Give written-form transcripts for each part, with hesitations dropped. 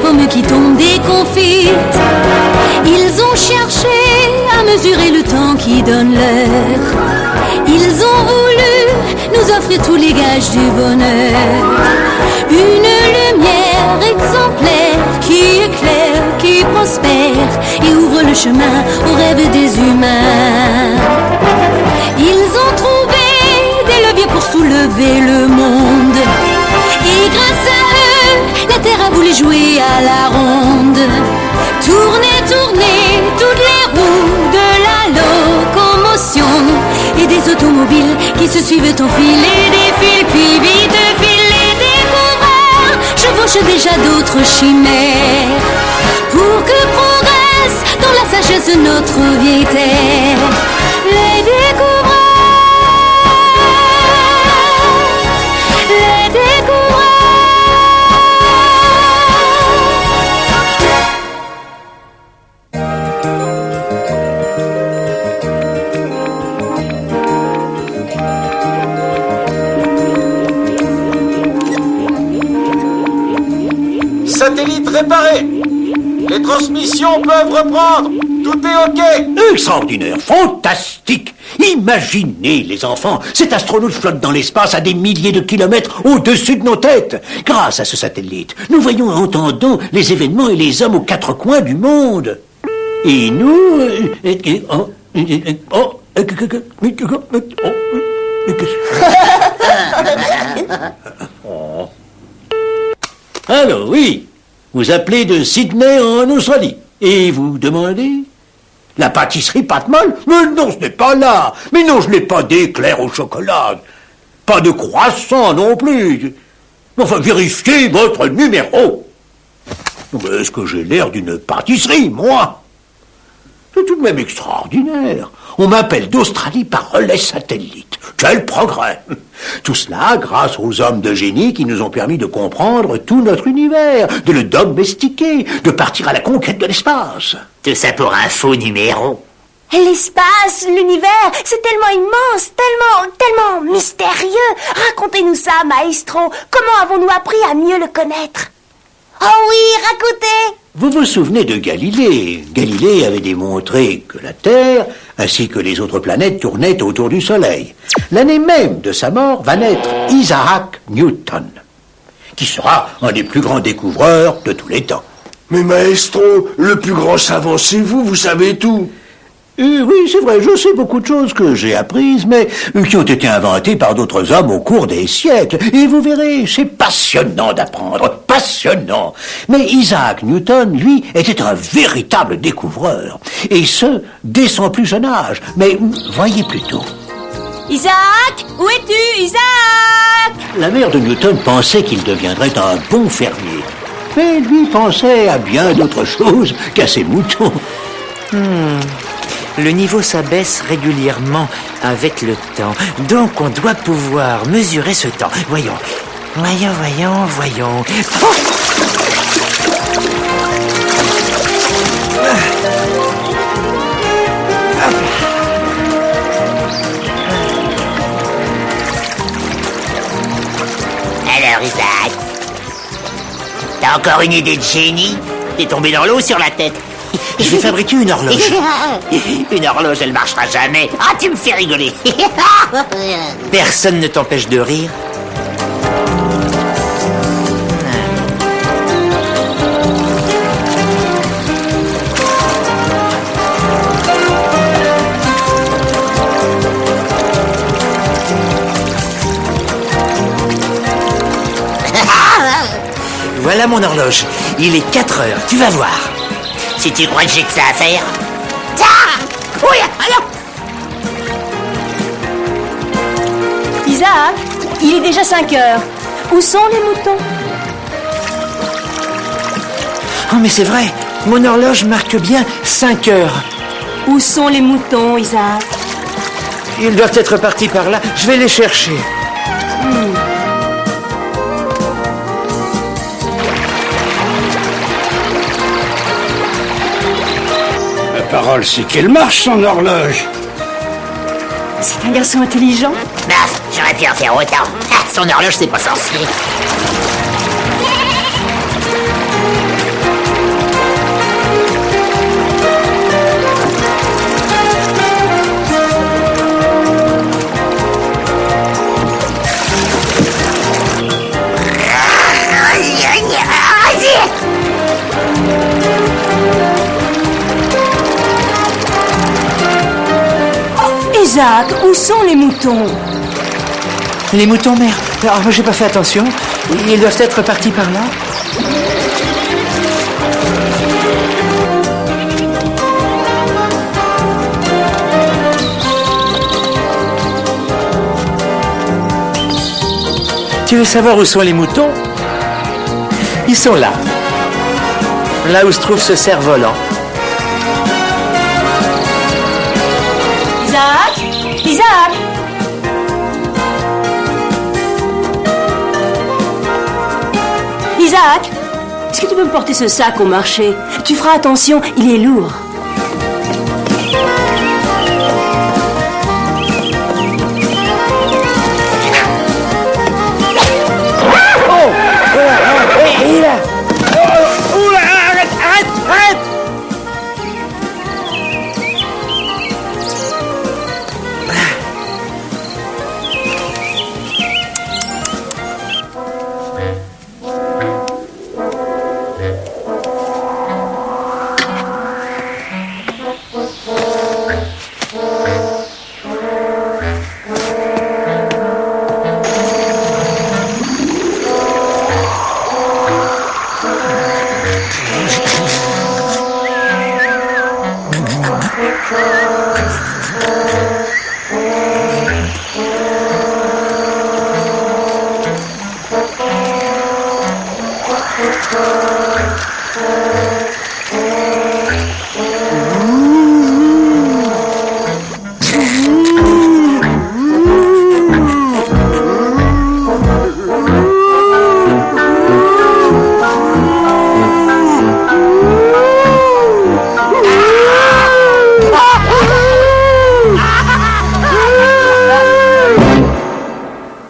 pomme qui tombe déconfite. Ils ont cherché à mesurer le temps qui donne l'heure. Ils ont voulu nous offrir tous les gages du bonheur. Une lumière exemplaire qui éclaire, qui prospère et ouvre le chemin aux rêves des humains. Ils ont trouvé des leviers pour soulever le monde. Et grâce à eux, la terre a voulu jouer à la ronde. Tourner, tourner, toutes les roues de la locomotion. Et des automobiles qui se suivent au fil et défilent, puis vite filent les découvreurs. Chevauchent déjà d'autres chimères. Pour que progresse dans la sagesse notre vieille terre. Les découvreurs. Satellite réparé. Les transmissions peuvent reprendre. Tout est OK. Extraordinaire, fantastique. Imaginez, les enfants, cet astronaute flotte dans l'espace à des milliers de kilomètres au-dessus de nos têtes. Grâce à ce satellite, nous voyons et entendons les événements et les hommes aux quatre coins du monde. Et nous... Alors, oui, vous appelez de Sydney en Australie. Et vous demandez... La pâtisserie pâte molle? Mais non, ce n'est pas là. Mais non, je n'ai pas d'éclair au chocolat. Pas de croissant non plus. Enfin, vérifiez votre numéro. Est-ce que j'ai l'air d'une pâtisserie, moi? C'est tout de même extraordinaire. On m'appelle d'Australie par relais satellite. Quel progrès! Tout cela grâce aux hommes de génie qui nous ont permis de comprendre tout notre univers, de le domestiquer, de partir à la conquête de l'espace. Tout ça pour un faux numéro. L'espace, l'univers, c'est tellement immense, tellement mystérieux. Racontez-nous ça, maestro. Comment avons-nous appris à mieux le connaître? Oh oui, racontez! Vous vous souvenez de Galilée? Galilée avait démontré que la Terre, ainsi que les autres planètes, tournaient autour du Soleil. L'année même de sa mort va naître Isaac Newton, qui sera un des plus grands découvreurs de tous les temps. Mais maestro, le plus grand savant, c'est vous, vous savez tout. Oui, c'est vrai, je sais beaucoup de choses que j'ai apprises, mais qui ont été inventées par d'autres hommes au cours des siècles. Et vous verrez, c'est passionnant d'apprendre, passionnant. Mais Isaac Newton, lui, était un véritable découvreur. Et ce, dès son plus jeune âge. Mais voyez plutôt. Isaac, où es-tu, Isaac? La mère de Newton pensait qu'il deviendrait un bon fermier. Mais lui pensait à bien d'autres choses qu'à ses moutons. Le niveau s'abaisse régulièrement avec le temps. Donc on doit pouvoir mesurer ce temps. Voyons. Oh! Alors Isaac, t'as encore une idée de génie? T'es tombé dans l'eau sur la tête. Je vais fabriquer une horloge. Une horloge, elle marchera jamais. Ah, tu me fais rigoler. Personne ne t'empêche de rire. Voilà mon horloge. Il est 4 heures, tu vas voir. Si tu crois que j'ai que ça à faire... Oui, alors... Isaac, il est déjà 5 heures. Où sont les moutons? Oh, mais c'est vrai, mon horloge marque bien 5 heures. Où sont les moutons, Isaac? Ils doivent être partis par là. Je vais les chercher. La parole, c'est qu'elle marche, son horloge. C'est un garçon intelligent. Baf, j'aurais pu en faire autant. Ah, son horloge, c'est pas sorcier. Isaac, où sont les moutons? Les moutons, mère. Ah, j'ai pas fait attention. Ils doivent être partis par là. Tu veux savoir où sont les moutons? Ils sont là. Là où se trouve ce cerf-volant. Isaac? Isaac? Isaac? Est-ce que tu peux me porter ce sac au marché? Tu feras attention, il est lourd.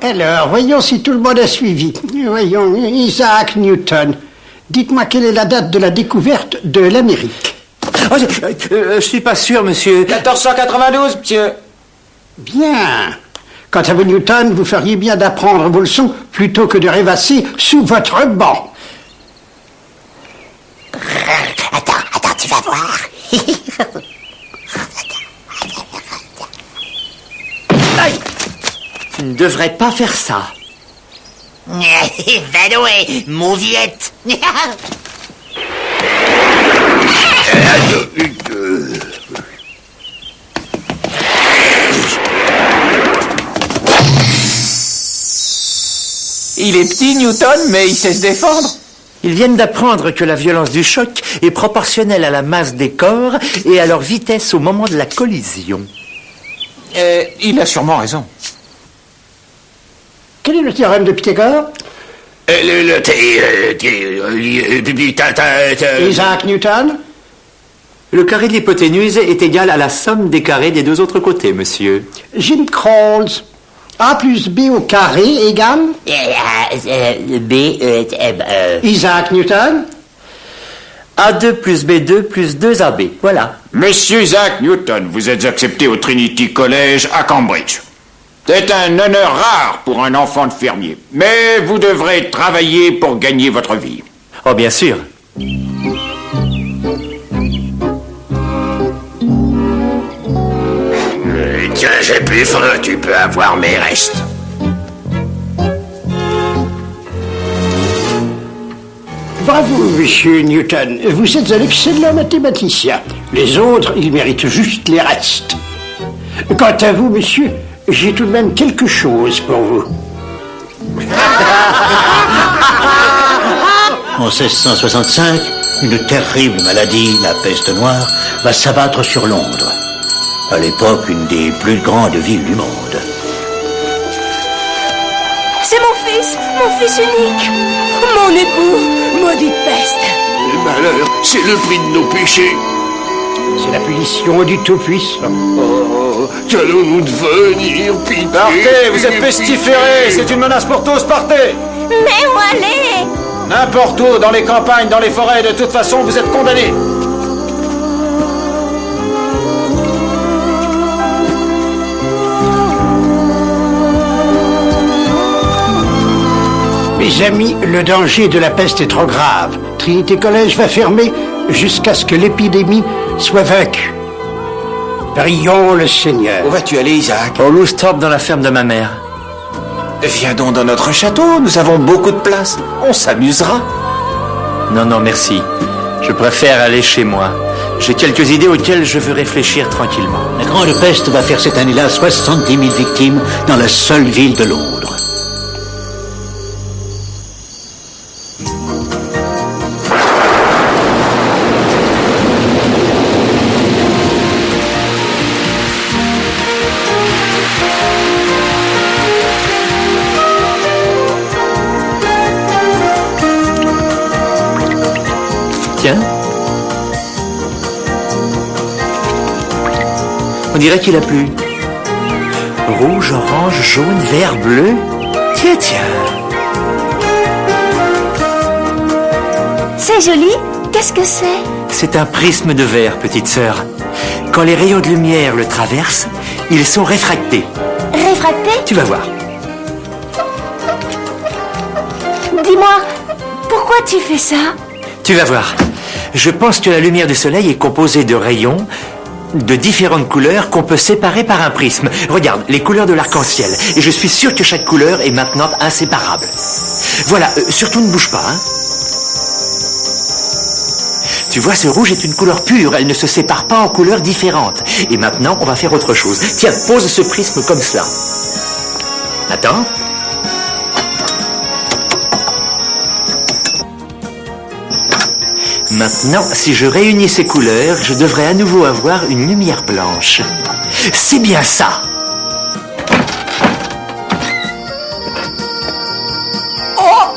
Alors, voyons si tout le monde a suivi. Voyons, Isaac Newton. Dites-moi quelle est la date de la découverte de l'Amérique. Oh, je suis pas sûr, monsieur. 1492, monsieur. Bien. Quant à vous, Newton, vous feriez bien d'apprendre vos leçons plutôt que de rêvasser sous votre banc. Attends, tu vas voir. Aïe! Tu ne devrais pas faire ça. Vanoué, mauviette. Il est petit, Newton, mais il sait se défendre. Ils viennent d'apprendre que la violence du choc est proportionnelle à la masse des corps et à leur vitesse au moment de la collision. Il a sûrement raison. Quel est le théorème de Pythagore? Isaac Newton? Le carré de l'hypoténuse est égal à la somme des carrés des deux autres côtés, monsieur. Jim Crawls. A plus B au carré égale? Isaac Newton? A2 plus B2 plus 2AB. Voilà. Monsieur Isaac Newton, vous êtes accepté au Trinity College à Cambridge. C'est un honneur rare pour un enfant de fermier, mais vous devrez travailler pour gagner votre vie. Oh, bien sûr. Tiens, j'ai plus faim, tu peux avoir mes restes. Bravo, monsieur Newton. Vous êtes un excellent mathématicien. Les autres, ils méritent juste les restes. Quant à vous, monsieur, j'ai tout de même quelque chose pour vous. En 1665, une terrible maladie, la peste noire, va s'abattre sur Londres. À l'époque, une des plus grandes villes du monde. C'est mon fils unique, mon époux, maudite peste. Le malheur, c'est le prix de nos péchés. C'est la punition du Tout-Puissant. Oh, qu'allons-nous devenir, pitié? Partez, vous êtes pestiférés, c'est une menace pour tous, partez! Mais où aller? N'importe où, dans les campagnes, dans les forêts, de toute façon, vous êtes condamnés. Mes amis, le danger de la peste est trop grave. Trinity College va fermer jusqu'à ce que l'épidémie soit vaincue. Prions le Seigneur. Où vas-tu aller, Isaac? Au Loustorp, dans la ferme de ma mère. Viens donc dans notre château, nous avons beaucoup de place. On s'amusera. Non, non, merci. Je préfère aller chez moi. J'ai quelques idées auxquelles je veux réfléchir tranquillement. La grande peste va faire cette année-là 70 000 victimes dans la seule ville de Londres. Tiens. On dirait qu'il a plu. Rouge, orange, jaune, vert, bleu. Tiens, tiens. C'est joli. Qu'est-ce que c'est? C'est un prisme de verre, petite sœur. Quand les rayons de lumière le traversent, ils sont réfractés. Réfracté? Tu vas voir. Dis-moi, pourquoi tu fais ça? Tu vas voir. Je pense que la lumière du soleil est composée de rayons de différentes couleurs qu'on peut séparer par un prisme. Regarde, les couleurs de l'arc-en-ciel. Et je suis sûr que chaque couleur est maintenant inséparable. Voilà, surtout ne bouge pas, hein. Tu vois, ce rouge est une couleur pure. Elle ne se sépare pas en couleurs différentes. Et maintenant, on va faire autre chose. Tiens, pose ce prisme comme cela. Attends. Maintenant, si je réunis ces couleurs, je devrais à nouveau avoir une lumière blanche. C'est bien ça! Oh!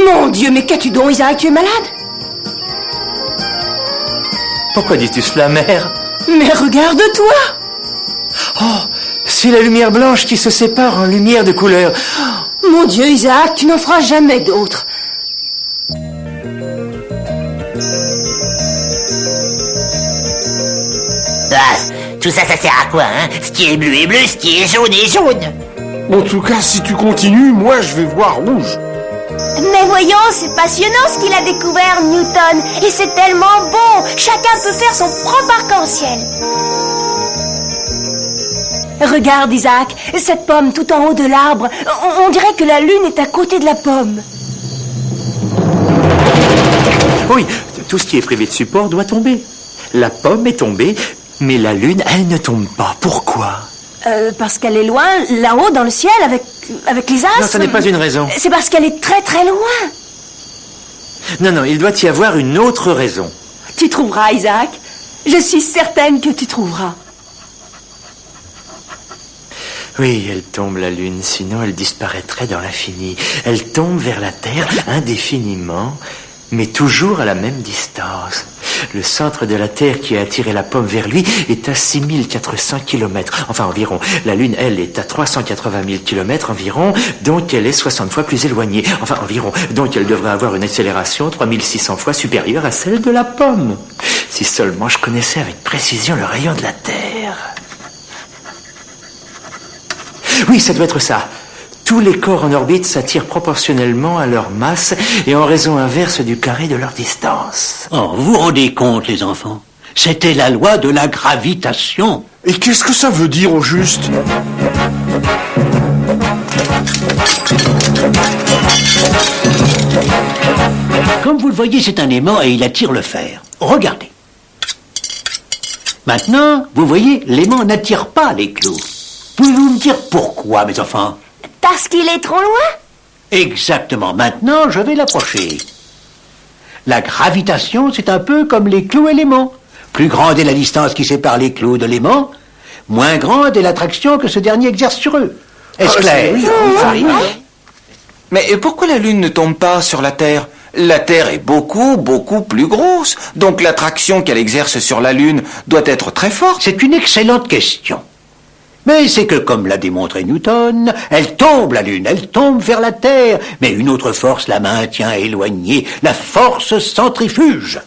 Mon Dieu, mais qu'as-tu donc, Isaac? Tu es malade? Pourquoi dis-tu cela, mère? Mais regarde-toi! Oh! C'est la lumière blanche qui se sépare en lumière de couleur. Mon Dieu, Isaac, tu n'en feras jamais d'autres. Ah, tout ça, ça sert à quoi, hein? Ce qui est bleu est bleu, ce qui est jaune est jaune. En tout cas, si tu continues, moi je vais voir rouge. Mais voyons, c'est passionnant ce qu'il a découvert, Newton. Et c'est tellement bon. Chacun peut faire son propre arc-en-ciel. Regarde, Isaac, cette pomme tout en haut de l'arbre. On dirait que la lune est à côté de la pomme. Oui, tout ce qui est privé de support doit tomber. La pomme est tombée, mais la lune, elle ne tombe pas. Pourquoi? Parce qu'elle est loin, là-haut dans le ciel, avec les astres. Non, ça n'est pas une raison. C'est parce qu'elle est très très loin. Non, non, il doit y avoir une autre raison. Tu trouveras, Isaac. Je suis certaine que tu trouveras. Oui, elle tombe la lune, sinon elle disparaîtrait dans l'infini. Elle tombe vers la Terre indéfiniment, mais toujours à la même distance. Le centre de la Terre qui a attiré la pomme vers lui est à 6400 km. Enfin, environ. La Lune, elle, est à 380 000 km environ, donc elle est 60 fois plus éloignée. Enfin, environ. Donc elle devrait avoir une accélération 3600 fois supérieure à celle de la pomme. Si seulement je connaissais avec précision le rayon de la Terre. Oui, ça doit être ça. Tous les corps en orbite s'attirent proportionnellement à leur masse et en raison inverse du carré de leur distance. Oh, vous vous rendez compte, les enfants? C'était la loi de la gravitation. Et qu'est-ce que ça veut dire au juste? Comme vous le voyez, c'est un aimant et il attire le fer. Regardez. Maintenant, vous voyez, l'aimant n'attire pas les clous. Pouvez-vous me dire pourquoi, mes enfants? Parce qu'il est trop loin? Exactement. Maintenant, je vais l'approcher. La gravitation, c'est un peu comme les clous et l'aimant. Plus grande est la distance qui sépare les clous de l'aimant, moins grande est l'attraction que ce dernier exerce sur eux. Est-ce clair? Mais pourquoi la Lune ne tombe pas sur la Terre? La Terre est beaucoup, beaucoup plus grosse. Donc l'attraction qu'elle exerce sur la Lune doit être très forte. C'est une excellente question. Mais c'est que, comme l'a démontré Newton, elle tombe, la Lune, elle tombe vers la Terre, mais une autre force la maintient éloignée, la force centrifuge.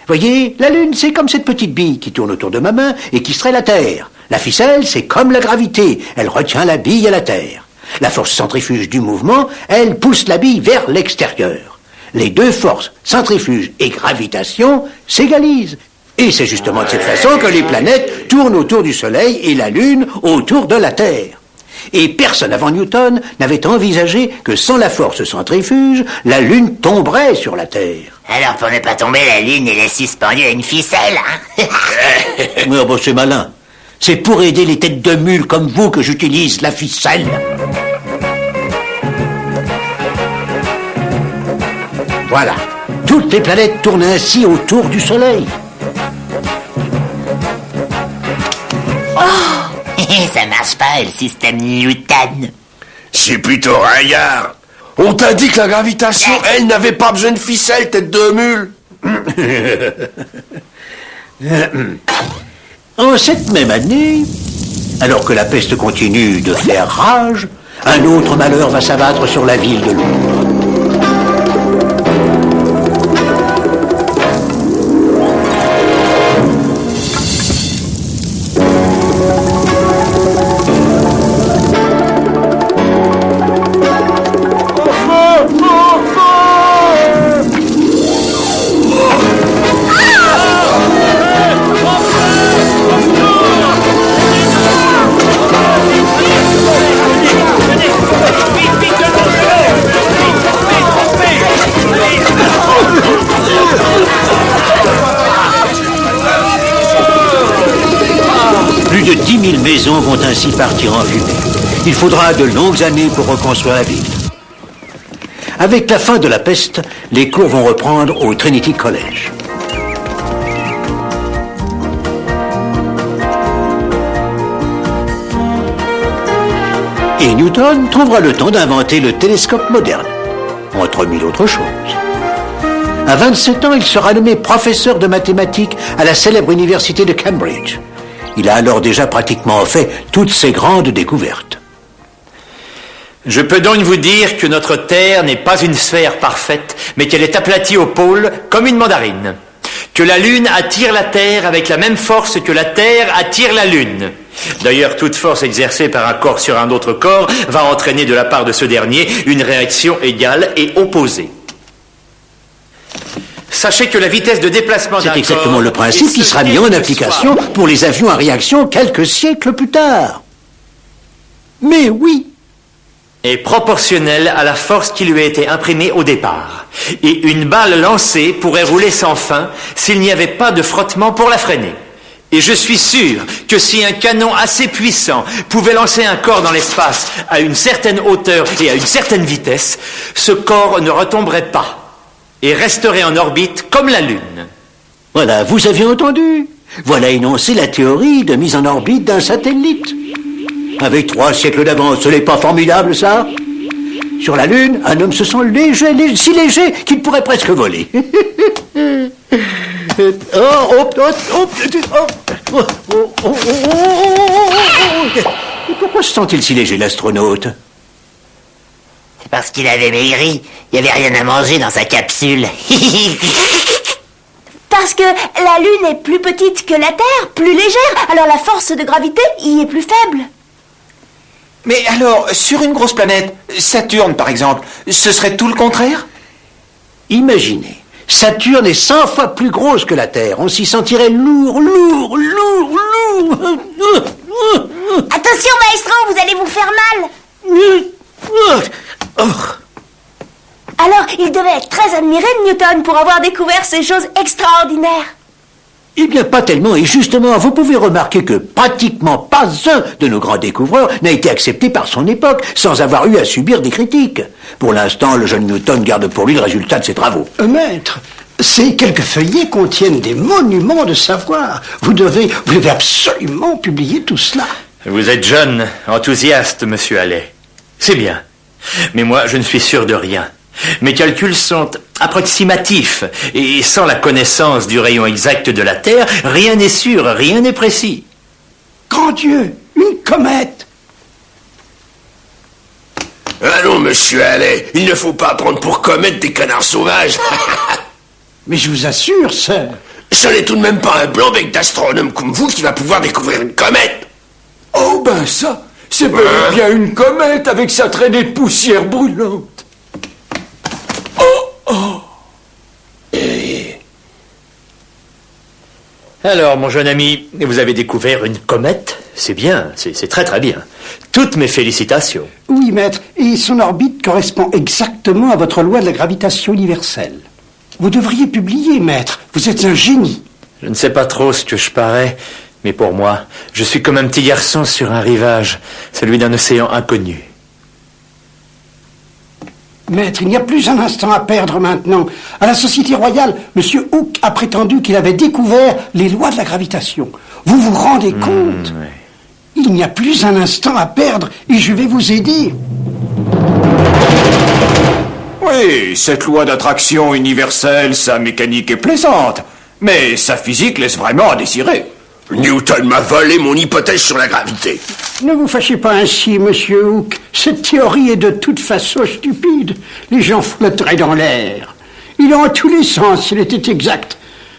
Voyez, la Lune, c'est comme cette petite bille qui tourne autour de ma main et qui serait la Terre. La ficelle, c'est comme la gravité, elle retient la bille à la Terre. La force centrifuge du mouvement, elle pousse la bille vers l'extérieur. Les deux forces, centrifuge et gravitation, s'égalisent. Et c'est justement de cette façon que les planètes tournent autour du Soleil et la Lune autour de la Terre. Et personne avant Newton n'avait envisagé que sans la force centrifuge, la Lune tomberait sur la Terre. Alors pour ne pas tomber, la Lune, elle est suspendue à une ficelle, hein. Oui, bon, c'est malin. C'est pour aider les têtes de mules comme vous que j'utilise la ficelle. Voilà. Toutes les planètes tournent ainsi autour du Soleil. Ça marche pas, le système Newton. C'est plutôt ringard. On t'a dit que la gravitation, elle, n'avait pas besoin de ficelle, tête de mule. En cette même année, alors que la peste continue de faire rage, un autre malheur va s'abattre sur la ville de Londres. Plus de 10 000 maisons vont ainsi partir en fumée. Il faudra de longues années pour reconstruire la ville. Avec la fin de la peste, les cours vont reprendre au Trinity College. Et Newton trouvera le temps d'inventer le télescope moderne, entre mille autres choses. À 27 ans, il sera nommé professeur de mathématiques à la célèbre université de Cambridge. Il a alors déjà pratiquement fait toutes ces grandes découvertes. Je peux donc vous dire que notre Terre n'est pas une sphère parfaite, mais qu'elle est aplatie au pôle comme une mandarine. Que la Lune attire la Terre avec la même force que la Terre attire la Lune. D'ailleurs, toute force exercée par un corps sur un autre corps va entraîner de la part de ce dernier une réaction égale et opposée. Sachez que la vitesse de déplacement d'un corps... C'est exactement le principe qui sera mis en application pour les avions à réaction quelques siècles plus tard. Mais oui, est proportionnelle à la force qui lui a été imprimée au départ. Et une balle lancée pourrait rouler sans fin s'il n'y avait pas de frottement pour la freiner. Et je suis sûr que si un canon assez puissant pouvait lancer un corps dans l'espace à une certaine hauteur et à une certaine vitesse, ce corps ne retomberait pas et resterait en orbite comme la Lune. voilà, vous avez entendu. Voilà énoncé la théorie de mise en orbite d'un satellite. Avec 3 siècles d'avance, ce n'est pas formidable, ça? Sur la Lune, un homme se sent léger, si léger qu'il pourrait presque voler. Pourquoi se sent-il si léger, l'astronaute? C'est parce qu'il avait maigri. Il n'y avait rien à manger dans sa capsule. Parce que la Lune est plus petite que la Terre, plus légère, alors la force de gravité y est plus faible. Mais alors, sur une grosse planète, Saturne par exemple, ce serait tout le contraire? Imaginez, Saturne est 100 fois plus grosse que la Terre. On s'y sentirait lourd. Attention, maestro, vous allez vous faire mal. Alors, il devait être très admiré de Newton pour avoir découvert ces choses extraordinaires. Eh bien, pas tellement. Et justement, vous pouvez remarquer que pratiquement pas un de nos grands découvreurs n'a été accepté par son époque, sans avoir eu à subir des critiques. Pour l'instant, le jeune Newton garde pour lui le résultat de ses travaux. Maître, ces quelques feuillets contiennent des monuments de savoir. Vous devez absolument publier tout cela. Vous êtes jeune, enthousiaste, monsieur Halley. C'est bien. Mais moi, je ne suis sûr de rien. Mes calculs sont approximatifs, et sans la connaissance du rayon exact de la Terre, rien n'est sûr, rien n'est précis. Grand Dieu, une comète! Allons, monsieur Halley, il ne faut pas prendre pour comète des canards sauvages. Mais je vous assure, sir. Ce n'est tout de même pas un blanc-bec d'astronome comme vous qui va pouvoir découvrir une comète. Oh ben ça, c'est bel et bien une comète avec sa traînée de poussière brûlante. Alors, mon jeune ami, vous avez découvert une comète? C'est bien, c'est très très bien. Toutes mes félicitations. Oui, maître, et son orbite correspond exactement à votre loi de la gravitation universelle. Vous devriez publier, maître. Vous êtes un génie. Je ne sais pas trop ce que je parais, mais pour moi, je suis comme un petit garçon sur un rivage, celui d'un océan inconnu. Maître, il n'y a plus un instant à perdre maintenant. À la Société Royale, M. Hooke a prétendu qu'il avait découvert les lois de la gravitation. Vous vous rendez compte? Ouais. Il n'y a plus un instant à perdre et je vais vous aider. Oui, cette loi d'attraction universelle, sa mécanique est plaisante, mais sa physique laisse vraiment à désirer. Newton m'a volé mon hypothèse sur la gravité. Ne vous fâchez pas ainsi, monsieur Hooke. Cette théorie est de toute façon stupide. Les gens flotteraient dans l'air. Il est en tous les sens s'il était exact.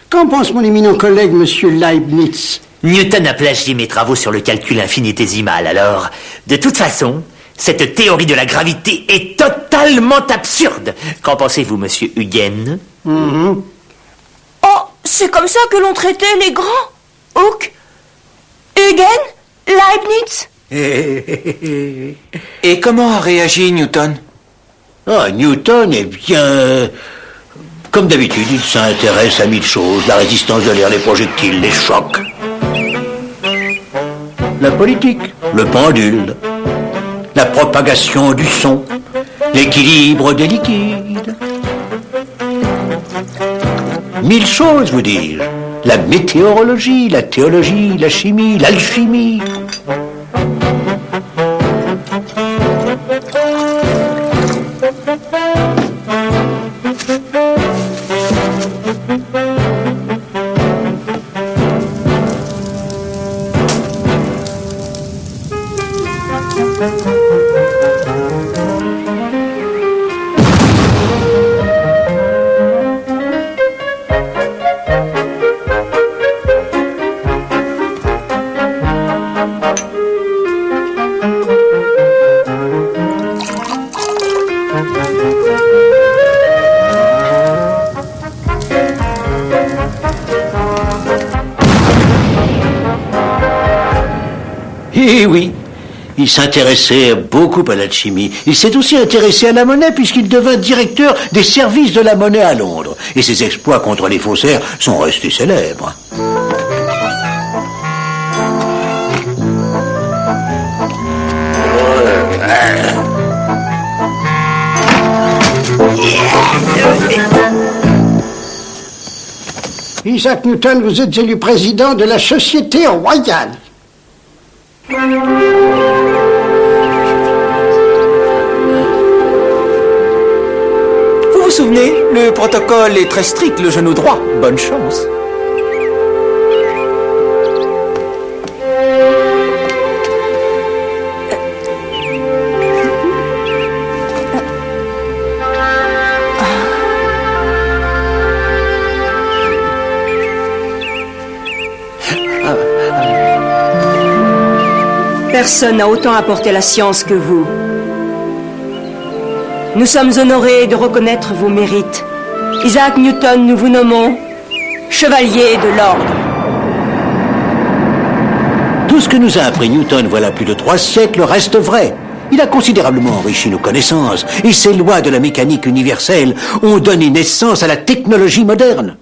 Qu'en pense mon éminent collègue, monsieur Leibniz? Newton a plagié mes travaux sur le calcul infinitésimal, alors, de toute façon, cette théorie de la gravité est totalement absurde. Qu'en pensez-vous, monsieur Huygens? Oh, c'est comme ça que l'on traitait les grands. Hooke, Huygens, Leibniz. Et comment a réagi Newton? Ah, Newton, eh bien... Comme d'habitude, il s'intéresse à 1000 choses. La résistance de l'air, les projectiles, les chocs. La politique, le pendule. La propagation du son. L'équilibre des liquides. 1000 choses, vous dis-je. La météorologie, la théologie, la chimie, l'alchimie. Eh oui, il s'intéressait beaucoup à l'alchimie. Il s'est aussi intéressé à la monnaie puisqu'il devint directeur des services de la monnaie à Londres. Et ses exploits contre les faussaires sont restés célèbres. Isaac Newton, vous êtes élu président de la Société Royale. Vous vous souvenez, le protocole est très strict, le genou droit. Bonne chance. Personne n'a autant apporté à la science que vous. Nous sommes honorés de reconnaître vos mérites. Isaac Newton, nous vous nommons chevalier de l'ordre. Tout ce que nous a appris Newton voilà plus de 3 siècles reste vrai. Il a considérablement enrichi nos connaissances et ses lois de la mécanique universelle ont donné naissance à la technologie moderne.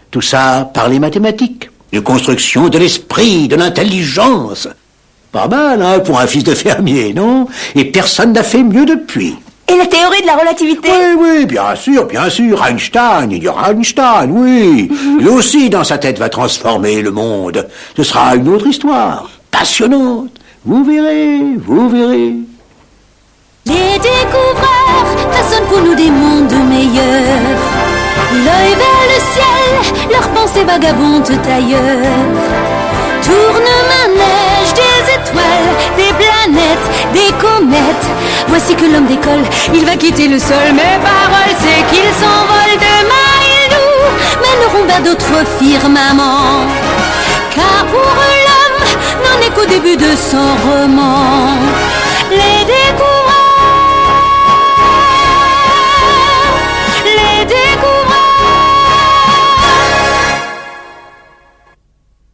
Tout ça par les mathématiques, de construction de l'esprit, de l'intelligence. Pas mal, hein, pour un fils de fermier, non? Et personne n'a fait mieux depuis. Et la théorie de la relativité? Oui, bien sûr. Einstein, il y aura Einstein, oui. Lui aussi, dans sa tête, va transformer le monde. Ce sera une autre histoire, passionnante. Vous verrez. Les découvreurs façonnent pour nous des mondes meilleurs. L'œil vers le ciel, leurs pensées vagabondent ailleurs. Tourne-manège des étoiles, des planètes, des comètes. Voici que l'homme décolle, il va quitter le sol. Mes paroles, c'est qu'il s'envole. Demain, ils nous mèneront vers d'autres firmaments. Car pour eux, l'homme n'en est qu'au début de son roman.